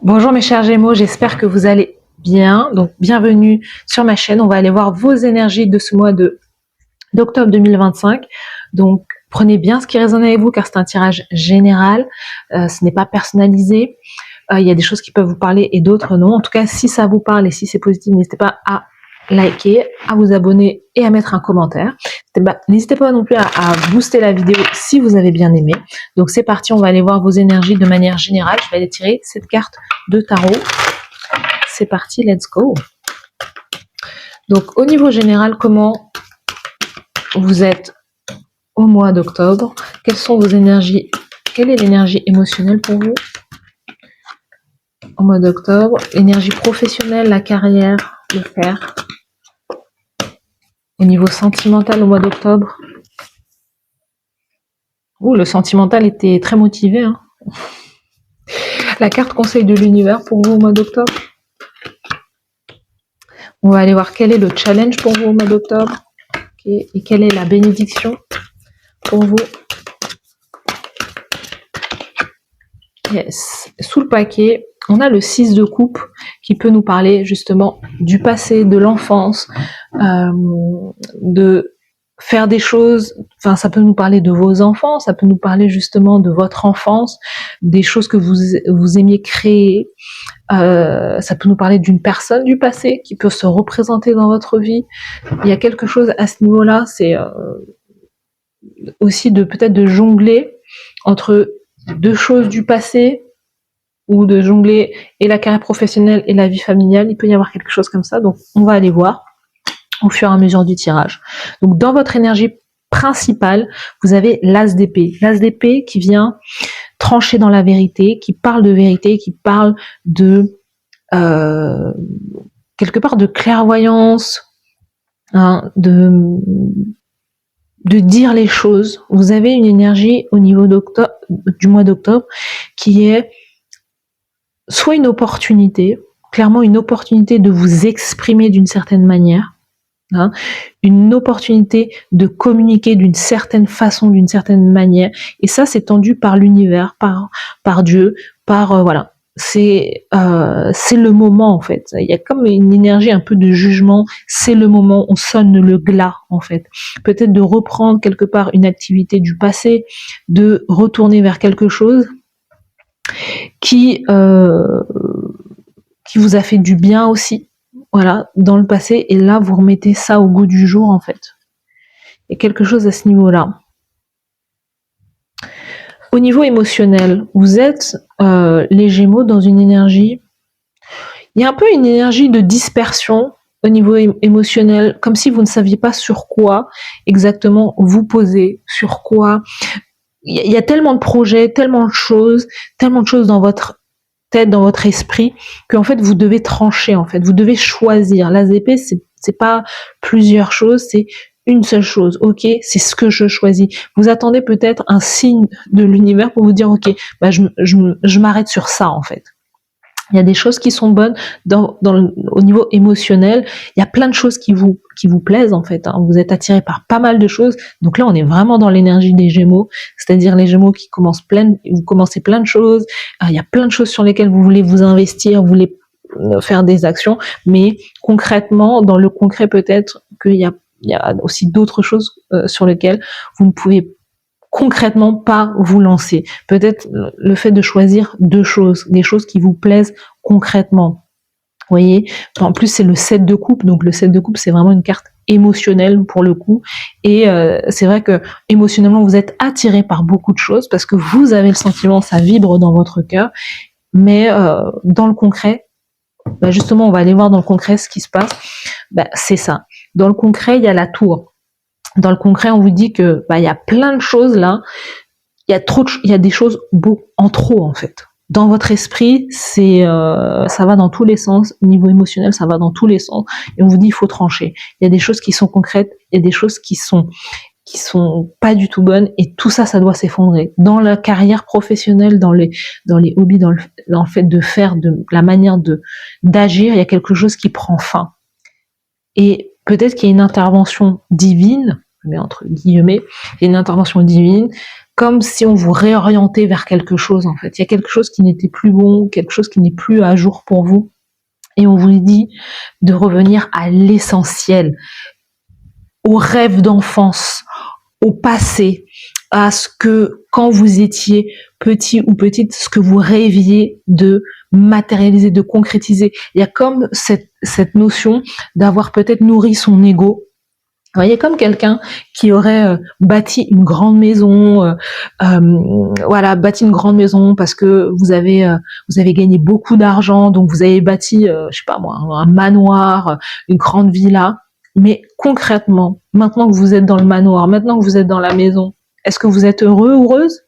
Bonjour mes chers Gémeaux, j'espère que vous allez bien. Donc bienvenue sur ma chaîne. On va aller voir vos énergies de ce mois d'octobre 2025. Donc prenez bien ce qui résonne avec vous car c'est un tirage général. Ce n'est pas personnalisé. Il y a des choses qui peuvent vous parler et d'autres non. En tout cas, si ça vous parle et si c'est positif, n'hésitez pas à liker, à vous abonner et à mettre un commentaire. N'hésitez pas non plus à booster la vidéo si vous avez bien aimé. Donc c'est parti, on va aller voir vos énergies de manière générale. Je vais aller tirer cette carte de tarot. C'est parti, let's go. Donc au niveau général, comment vous êtes au mois d'octobre? Quelles sont vos énergies? Quelle est l'énergie émotionnelle pour vous au mois d'octobre? Énergie professionnelle, la carrière, le faire. Au niveau sentimental au mois d'octobre. Ouh, le sentimental était très motivé. Hein. La carte conseil de l'univers pour vous au mois d'octobre. On va aller voir quel est le challenge pour vous au mois d'octobre. Okay. Et quelle est la bénédiction pour vous. Yes. Sous le paquet, on a le 6 de coupe qui peut nous parler justement du passé, de l'enfance, de faire des choses, enfin ça peut nous parler de vos enfants, ça peut nous parler justement de votre enfance, des choses que vous aimiez créer, ça peut nous parler d'une personne du passé qui peut se représenter dans votre vie. Il y a quelque chose à ce niveau-là, c'est aussi de peut-être de jongler entre deux choses du passé, ou de jongler et la carrière professionnelle et la vie familiale. Il peut y avoir quelque chose comme ça, donc on va aller voir au fur et à mesure du tirage. Donc dans votre énergie principale, vous avez l'as d'épée. L'as d'épée qui vient trancher dans la vérité, qui parle de vérité, qui parle de quelque part de clairvoyance, hein, de dire les choses. Vous avez une énergie au niveau du mois d'octobre qui est soit une opportunité, clairement une opportunité de vous exprimer d'une certaine manière, hein, une opportunité de communiquer d'une certaine façon, d'une certaine manière, et ça c'est tendu par l'univers, par Dieu, par voilà, c'est le moment en fait. Il y a comme une énergie un peu de jugement. C'est le moment, on sonne le glas en fait. Peut-être de reprendre quelque part une activité du passé, de retourner vers quelque chose qui vous a fait du bien aussi, voilà, dans le passé, et là vous remettez ça au goût du jour en fait. Il y a quelque chose à ce niveau-là. Au niveau émotionnel, vous êtes les Gémeaux dans une énergie, il y a un peu une énergie de dispersion au niveau émotionnel, comme si vous ne saviez pas sur quoi exactement vous poser, sur quoi. Il y a tellement de projets, tellement de choses dans votre tête, dans votre esprit, qu'en fait vous devez trancher, en fait, vous devez choisir. L'as d'épée, c'est pas plusieurs choses, c'est une seule chose. Ok, c'est ce que je choisis. Vous attendez peut-être un signe de l'univers pour vous dire ok, bah je m'arrête sur ça en fait. Il y a des choses qui sont bonnes au niveau émotionnel. Il y a plein de choses qui vous plaisent en fait. Hein. Vous êtes attiré par pas mal de choses. Donc là, on est vraiment dans l'énergie des Gémeaux, c'est-à-dire les Gémeaux qui vous commencez plein de choses. Il y a plein de choses sur lesquelles vous voulez vous investir, vous voulez faire des actions, mais concrètement, dans le concret, peut-être qu'il y a aussi d'autres choses sur lesquelles vous ne pouvez concrètement pas vous lancer. Peut-être le fait de choisir deux choses, des choses qui vous plaisent concrètement. Vous voyez, en plus c'est le 7 de coupe, donc le 7 de coupe c'est vraiment une carte émotionnelle pour le coup, et c'est vrai que émotionnellement vous êtes attiré par beaucoup de choses parce que vous avez le sentiment, ça vibre dans votre cœur, mais dans le concret, bah justement on va aller voir dans le concret ce qui se passe, bah c'est ça. Dans le concret il y a la tour. Dans le concret, on vous dit que bah il y a plein de choses là, il y a des choses en trop en fait. Dans votre esprit, ça va dans tous les sens. Au niveau émotionnel, ça va dans tous les sens. Et on vous dit il faut trancher. Il y a des choses qui sont concrètes, il y a des choses qui sont pas du tout bonnes, et tout ça, ça doit s'effondrer. Dans la carrière professionnelle, dans les hobbies, dans le fait de faire, de la manière d'agir, il y a quelque chose qui prend fin. Et peut-être qu'il y a une intervention divine, mais entre guillemets, il y a une intervention divine comme si on vous réorientait vers quelque chose en fait. Il y a quelque chose qui n'était plus bon, quelque chose qui n'est plus à jour pour vous. Et on vous dit de revenir à l'essentiel, au rêve d'enfance, au passé, à ce que quand vous étiez petit ou petite, ce que vous rêviez de matérialiser, de concrétiser. Il y a comme cette notion d'avoir peut-être nourri son ego. Vous voyez, comme quelqu'un qui aurait bâti une grande maison, voilà, bâti une grande maison parce que vous avez gagné beaucoup d'argent, donc vous avez bâti, je sais pas moi, un manoir, une grande villa. Mais concrètement, maintenant que vous êtes dans le manoir, maintenant que vous êtes dans la maison, est-ce que vous êtes heureux ou heureuse?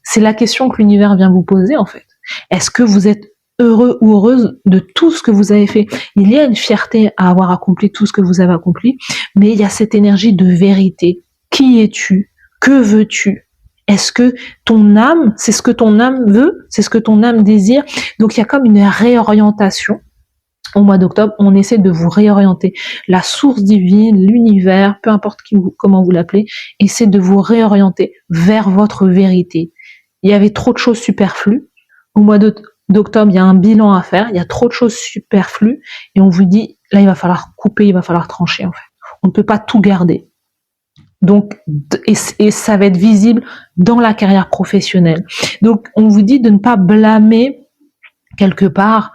C'est la question que l'univers vient vous poser en fait. Est-ce que vous êtes heureux ou heureuse de tout ce que vous avez fait? Il y a une fierté à avoir accompli tout ce que vous avez accompli, mais il y a cette énergie de vérité. Qui es-tu? Que veux-tu? Est-ce que ton âme, c'est ce que ton âme veut? C'est ce que ton âme désire? Donc il y a comme une réorientation. Au mois d'octobre, on essaie de vous réorienter. La source divine, l'univers, peu importe comment vous l'appelez, essaie de vous réorienter vers votre vérité. Il y avait trop de choses superflues. Au mois d'octobre, il y a un bilan à faire. Il y a trop de choses superflues. Et on vous dit, là, il va falloir couper, il va falloir trancher, en fait. On ne peut pas tout garder. Donc, et ça va être visible dans la carrière professionnelle. Donc, on vous dit de ne pas blâmer quelque part.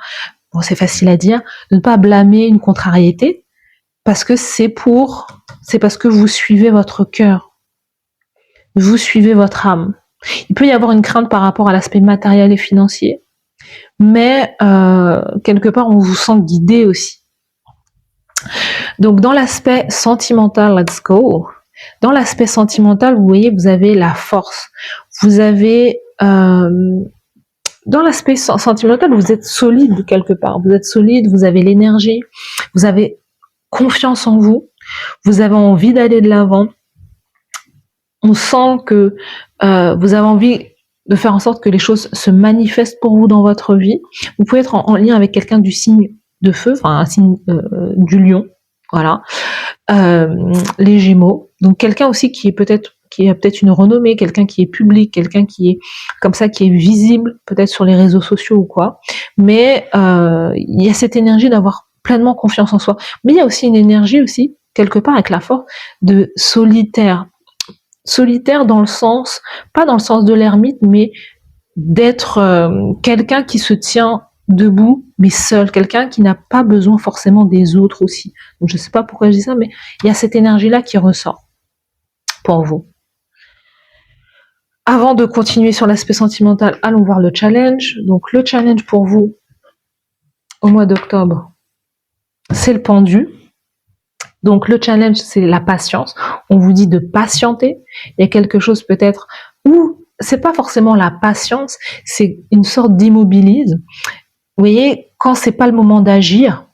Bon, c'est facile à dire, de ne pas blâmer une contrariété, parce que c'est parce que vous suivez votre cœur, vous suivez votre âme. Il peut y avoir une crainte par rapport à l'aspect matériel et financier, mais quelque part on vous sent guidé aussi. Donc dans l'aspect sentimental, let's go. Dans l'aspect sentimental, vous voyez, vous avez la force, vous avez dans l'aspect sentimental, vous êtes solide quelque part. Vous êtes solide, vous avez l'énergie, vous avez confiance en vous, vous avez envie d'aller de l'avant. On sent que vous avez envie de faire en sorte que les choses se manifestent pour vous dans votre vie. Vous pouvez être en lien avec quelqu'un du signe de feu, enfin un signe du lion, voilà, les Gémeaux. Donc quelqu'un aussi qui a peut-être une renommée, quelqu'un qui est public, quelqu'un qui est comme ça, qui est visible, peut-être sur les réseaux sociaux ou quoi. Mais il y a cette énergie d'avoir pleinement confiance en soi. Mais il y a aussi une énergie aussi, quelque part avec la force, de solitaire. Solitaire dans le sens, pas dans le sens de l'ermite, mais d'être quelqu'un qui se tient debout, mais seul, quelqu'un qui n'a pas besoin forcément des autres aussi. Donc je sais pas pourquoi je dis ça, mais il y a cette énergie-là qui ressort pour vous. Avant de continuer sur l'aspect sentimental, allons voir le challenge. Donc le challenge pour vous au mois d'octobre, c'est le pendu. Donc le challenge, c'est la patience. On vous dit de patienter. Il y a quelque chose peut-être où c'est pas forcément la patience, c'est une sorte d'immobilise. Vous voyez, quand c'est pas le moment d'agir,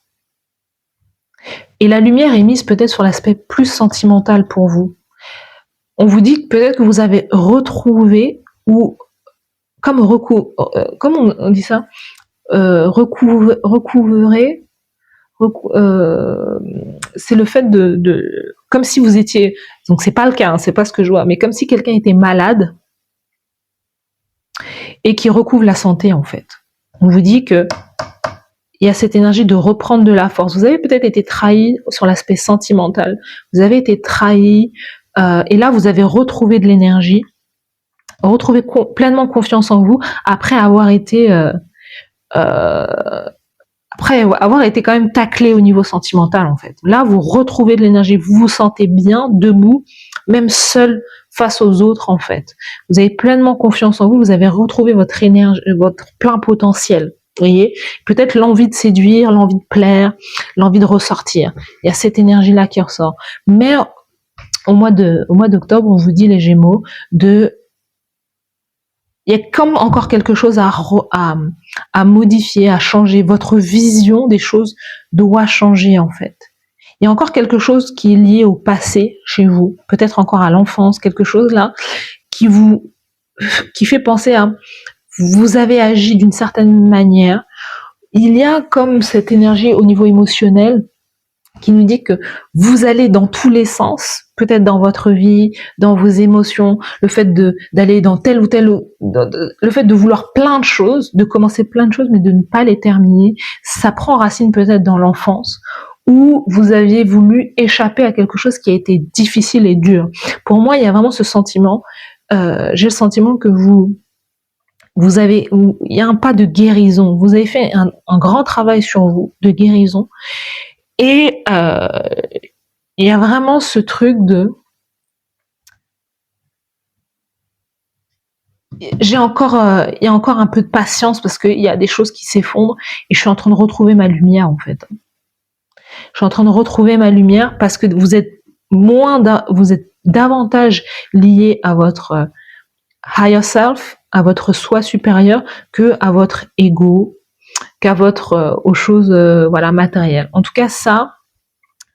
et la lumière est mise peut-être sur l'aspect plus sentimental pour vous. On vous dit peut-être que vous avez retrouvé ou comment on dit ça, recouvrer. C'est le fait de comme si vous étiez, donc c'est pas le cas, hein, c'est pas ce que je vois, mais comme si quelqu'un était malade et qui recouvre la santé en fait. On vous dit que il y a cette énergie de reprendre de la force. Vous avez peut-être été trahi sur l'aspect sentimental. Vous avez été trahi et là vous avez retrouvé de l'énergie, retrouvé pleinement confiance en vous après avoir été quand même taclé au niveau sentimental en fait. Là, vous retrouvez de l'énergie, vous vous sentez bien, debout, même seul face aux autres en fait. Vous avez pleinement confiance en vous, vous avez retrouvé votre énergie, votre plein potentiel. Vous voyez, peut-être l'envie de séduire, l'envie de plaire, l'envie de ressortir. Il y a cette énergie-là qui ressort. Mais au mois d'octobre, on vous dit les Gémeaux il y a comme encore quelque chose à modifier, à changer. Votre vision des choses doit changer en fait. Il y a encore quelque chose qui est lié au passé chez vous, peut-être encore à l'enfance, quelque chose là qui fait penser à vous avez agi d'une certaine manière. Il y a comme cette énergie au niveau émotionnel qui nous dit que vous allez dans tous les sens, peut-être dans votre vie, dans vos émotions, le fait d'aller dans tel ou tel, le fait de vouloir plein de choses, de commencer plein de choses, mais de ne pas les terminer, ça prend racine peut-être dans l'enfance, où vous aviez voulu échapper à quelque chose qui a été difficile et dur. Pour moi, il y a vraiment ce sentiment, j'ai le sentiment que il y a un pas de guérison, vous avez fait un grand travail sur vous, de guérison, et il y a vraiment ce truc de il y a encore un peu de patience parce qu'il y a des choses qui s'effondrent et je suis en train de retrouver ma lumière en fait. Je suis en train de retrouver ma lumière parce que vous êtes davantage lié à votre higher self, à votre soi supérieur que à votre ego, qu'à aux choses voilà matérielles. En tout cas ça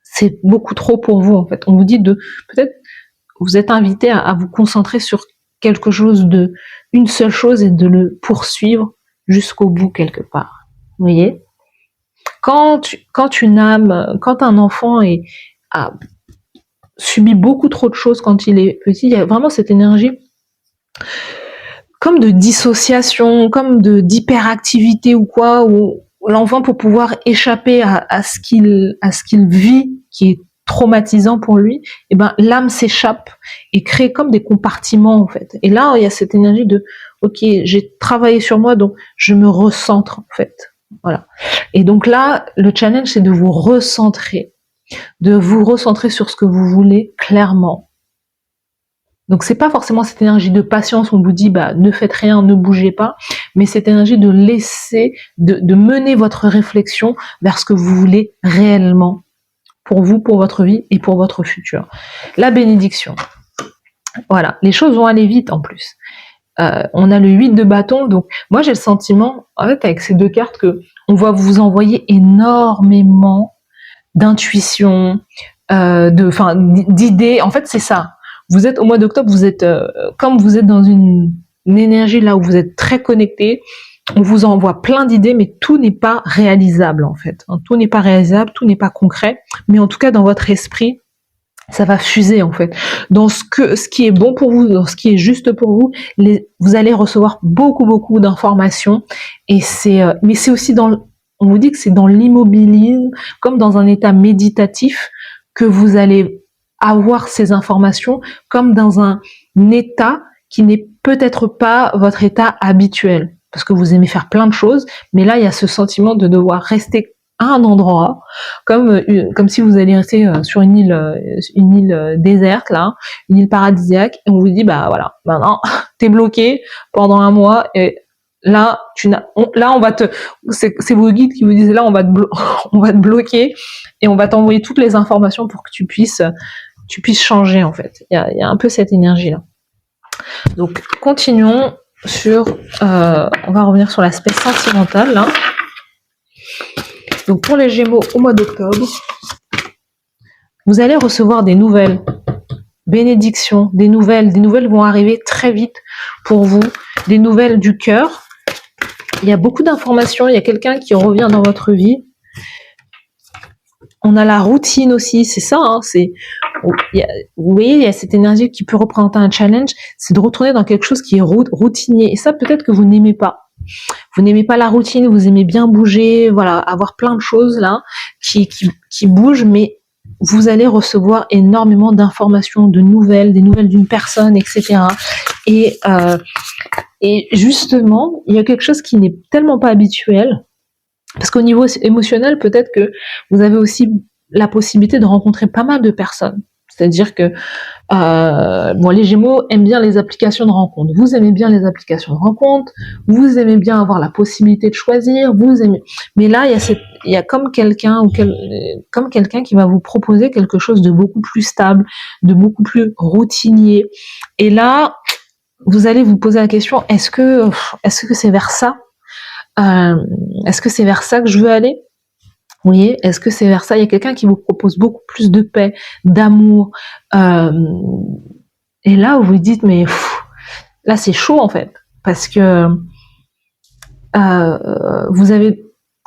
c'est beaucoup trop pour vous en fait. On vous dit peut-être vous êtes invité à vous concentrer sur quelque chose une seule chose et de le poursuivre jusqu'au bout quelque part. Vous voyez? Quand un enfant a subi beaucoup trop de choses quand il est petit, il y a vraiment cette énergie comme de dissociation, comme d'hyperactivité ou quoi, où l'enfant pour pouvoir échapper à ce qu'il vit, qui est traumatisant pour lui, et ben l'âme s'échappe et crée comme des compartiments en fait. Et là il y a cette énergie de ok, j'ai travaillé sur moi donc je me recentre en fait. Voilà. Et donc là le challenge c'est de vous recentrer sur ce que vous voulez clairement. Donc c'est pas forcément cette énergie de patience où on vous dit bah ne faites rien, ne bougez pas, mais cette énergie de laisser, de mener votre réflexion vers ce que vous voulez réellement pour vous, pour votre vie et pour votre futur. La bénédiction. Voilà, les choses vont aller vite en plus. On a le 8 de bâton, donc moi j'ai le sentiment, en fait avec ces deux cartes, que on va vous envoyer énormément d'intuition, d'idées. En fait c'est ça. Vous êtes au mois d'octobre, vous êtes comme vous êtes dans une énergie là où vous êtes très connecté, on vous envoie plein d'idées, mais tout n'est pas réalisable en fait. Tout n'est pas réalisable, tout n'est pas concret, mais en tout cas dans votre esprit, ça va fuser en fait. Dans ce qui est bon pour vous, dans ce qui est juste pour vous, vous allez recevoir beaucoup d'informations. Et mais c'est aussi on vous dit que c'est dans l'immobilisme, comme dans un état méditatif, que vous allez avoir ces informations, comme dans un état qui n'est peut-être pas votre état habituel. Parce que vous aimez faire plein de choses, mais là il y a ce sentiment de devoir rester à un endroit, comme si vous alliez rester sur une île déserte là, une île paradisiaque, et on vous dit bah voilà, maintenant t'es bloqué pendant un mois et là c'est vos guides qui vous disent là on va te bloquer et on va t'envoyer toutes les informations pour que tu puisses changer en fait. Il y a un peu cette énergie là. Donc continuons sur, on va revenir sur l'aspect sentimental là. Donc pour les Gémeaux au mois d'octobre, vous allez recevoir des nouvelles bénédictions, des nouvelles vont arriver très vite pour vous, des nouvelles du cœur. Il y a beaucoup d'informations, il y a quelqu'un qui revient dans votre vie. On a la routine aussi, c'est ça, hein, vous voyez, il y a cette énergie qui peut représenter un challenge, c'est de retourner dans quelque chose qui est routinier. Et ça, peut-être que vous n'aimez pas. Vous n'aimez pas la routine, vous aimez bien bouger, voilà, avoir plein de choses là qui bougent, mais vous allez recevoir énormément d'informations, des nouvelles d'une personne, etc. Et justement, il y a quelque chose qui n'est tellement pas habituel, parce qu'au niveau émotionnel, peut-être que vous avez aussi la possibilité de rencontrer pas mal de personnes. C'est-à-dire que les Gémeaux aiment bien les applications de rencontre. Vous aimez bien les applications de rencontre. Vous aimez bien avoir la possibilité de choisir. Mais là, il y a comme quelqu'un qui va vous proposer quelque chose de beaucoup plus stable, de beaucoup plus routinier. Et là, vous allez vous poser la question est-ce que c'est vers ça est-ce que c'est vers ça que je veux aller? Vous voyez, est-ce que c'est vers ça? Il y a quelqu'un qui vous propose beaucoup plus de paix, d'amour. Et là, vous vous dites, mais là, c'est chaud en fait. Parce que vous avez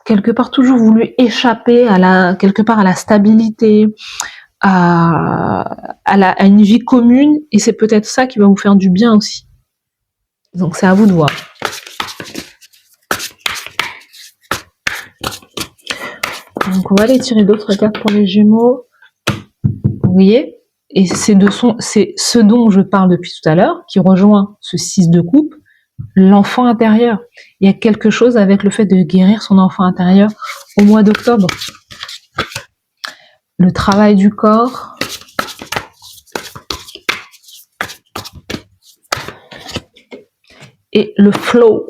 quelque part toujours voulu échapper quelque part à la stabilité, à une vie commune, et c'est peut-être ça qui va vous faire du bien aussi. Donc c'est à vous de voir. Donc on va aller tirer d'autres cartes pour les Gémeaux. Vous voyez, et c'est ce dont je parle depuis tout à l'heure, qui rejoint ce 6 de coupe, l'enfant intérieur. Il y a quelque chose avec le fait de guérir son enfant intérieur au mois d'octobre. Le travail du corps. Et le flow.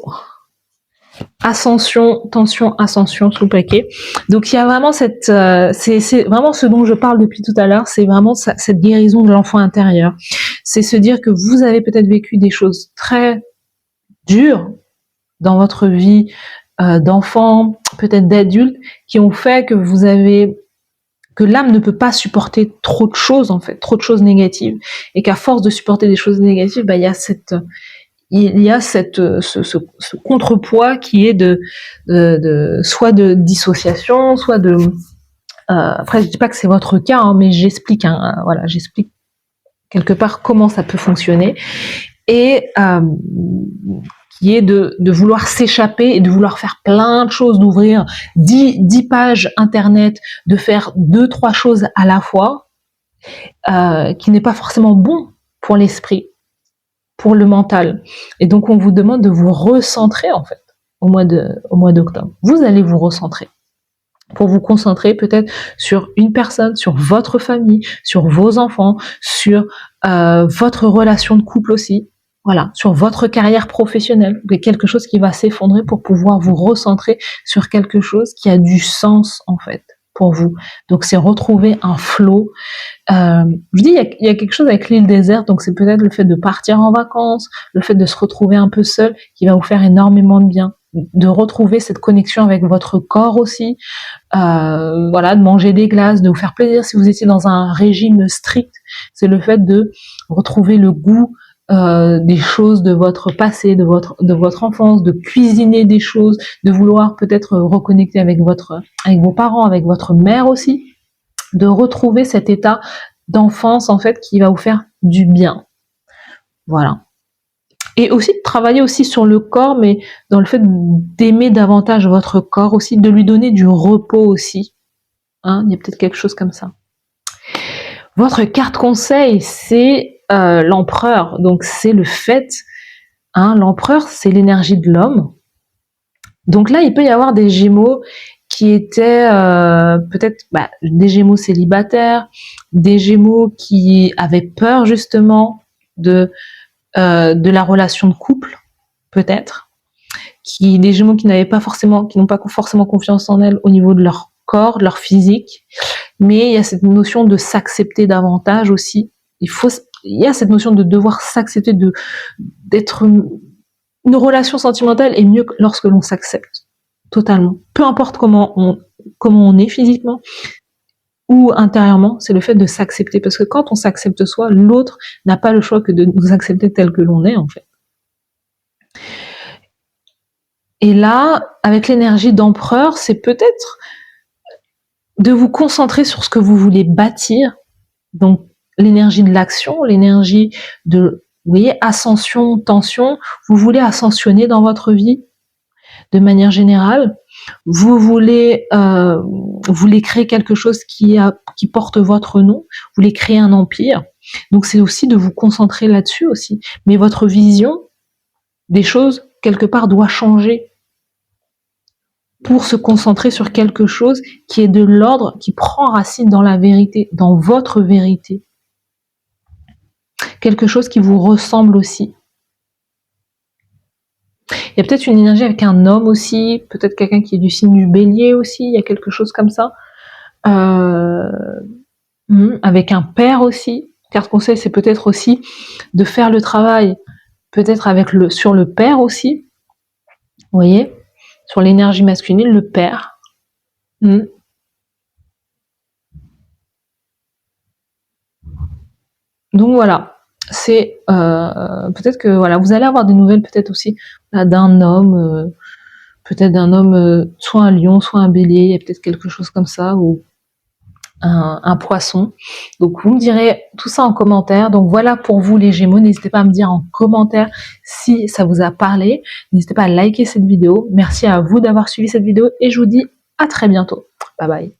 Ascension, tension, ascension sous le paquet. Donc il y a vraiment c'est vraiment ce dont je parle depuis tout à l'heure, c'est vraiment cette guérison de l'enfant intérieur. C'est se dire que vous avez peut-être vécu des choses très dures dans votre vie d'enfant, peut-être d'adulte, qui ont fait que l'âme ne peut pas supporter trop de choses, en fait, trop de choses négatives, et qu'à force de supporter des choses négatives, il y a ce contrepoids qui est soit de dissociation, soit de après je dis pas que c'est votre cas, hein, mais j'explique j'explique quelque part comment ça peut fonctionner, et qui est de vouloir s'échapper et de vouloir faire plein de choses, d'ouvrir 10 pages internet, de faire 2-3 choses à la fois, qui n'est pas forcément bon pour l'esprit, pour le mental. Et donc on vous demande de vous recentrer en fait au mois d'octobre. Vous allez vous recentrer pour vous concentrer peut-être sur une personne, sur votre famille, sur vos enfants, sur votre relation de couple aussi. Voilà, sur votre carrière professionnelle, quelque chose qui va s'effondrer pour pouvoir vous recentrer sur quelque chose qui a du sens en fait pour vous. Donc c'est retrouver un flow. Je dis il y a quelque chose avec l'île déserte, donc c'est peut-être le fait de partir en vacances, le fait de se retrouver un peu seul qui va vous faire énormément de bien, de retrouver cette connexion avec votre corps aussi, voilà, de manger des glaces, de vous faire plaisir si vous étiez dans un régime strict, c'est le fait de retrouver le goût des choses de votre passé, de votre enfance, de cuisiner des choses, de vouloir peut-être reconnecter avec vos parents, avec votre mère aussi, de retrouver cet état d'enfance en fait qui va vous faire du bien. Voilà. Et aussi de travailler aussi sur le corps, mais dans le fait d'aimer davantage votre corps aussi, de lui donner du repos aussi. Hein, il y a peut-être quelque chose comme ça. Votre carte conseil, c'est l'empereur. Donc c'est le fait, hein, l'empereur, c'est l'énergie de l'homme. Donc là, il peut y avoir des Gémeaux qui étaient peut-être des Gémeaux célibataires, des Gémeaux qui avaient peur justement de la relation de couple, peut-être, des Gémeaux qui n'ont pas forcément confiance en elles au niveau de leur corps, de leur physique, mais il y a cette notion de s'accepter davantage aussi. Il y a cette notion de devoir s'accepter, d'être une relation sentimentale est mieux lorsque l'on s'accepte totalement. Peu importe comment on est physiquement ou intérieurement, c'est le fait de s'accepter. Parce que quand on s'accepte soi, l'autre n'a pas le choix que de nous accepter tel que l'on est, en fait. Et là, avec l'énergie d'empereur, c'est peut-être de vous concentrer sur ce que vous voulez bâtir. Donc, l'énergie de l'action, l'énergie de, vous voyez, ascension, tension. Vous voulez ascensionner dans votre vie de manière générale. Vous voulez créer quelque chose qui porte votre nom. Vous voulez créer un empire. Donc, c'est aussi de vous concentrer là-dessus aussi. Mais votre vision des choses, quelque part, doit changer pour se concentrer sur quelque chose qui est de l'ordre, qui prend racine dans la vérité, dans votre vérité. Quelque chose qui vous ressemble aussi. Il y a peut-être une énergie avec un homme aussi, peut-être quelqu'un qui est du signe du bélier aussi, il y a quelque chose comme ça. Avec un père aussi. Carte conseil, c'est peut-être aussi de faire le travail, peut-être sur le père aussi. Vous voyez ? Sur l'énergie masculine, le père. Donc voilà, c'est peut-être que voilà, vous allez avoir des nouvelles peut-être aussi d'un homme, peut-être d'un homme, soit un lion, soit un bélier, il y a peut-être quelque chose comme ça, ou un poisson. Donc vous me direz tout ça en commentaire. Donc voilà pour vous les Gémeaux, n'hésitez pas à me dire en commentaire si ça vous a parlé. N'hésitez pas à liker cette vidéo. Merci à vous d'avoir suivi cette vidéo et je vous dis à très bientôt. Bye bye.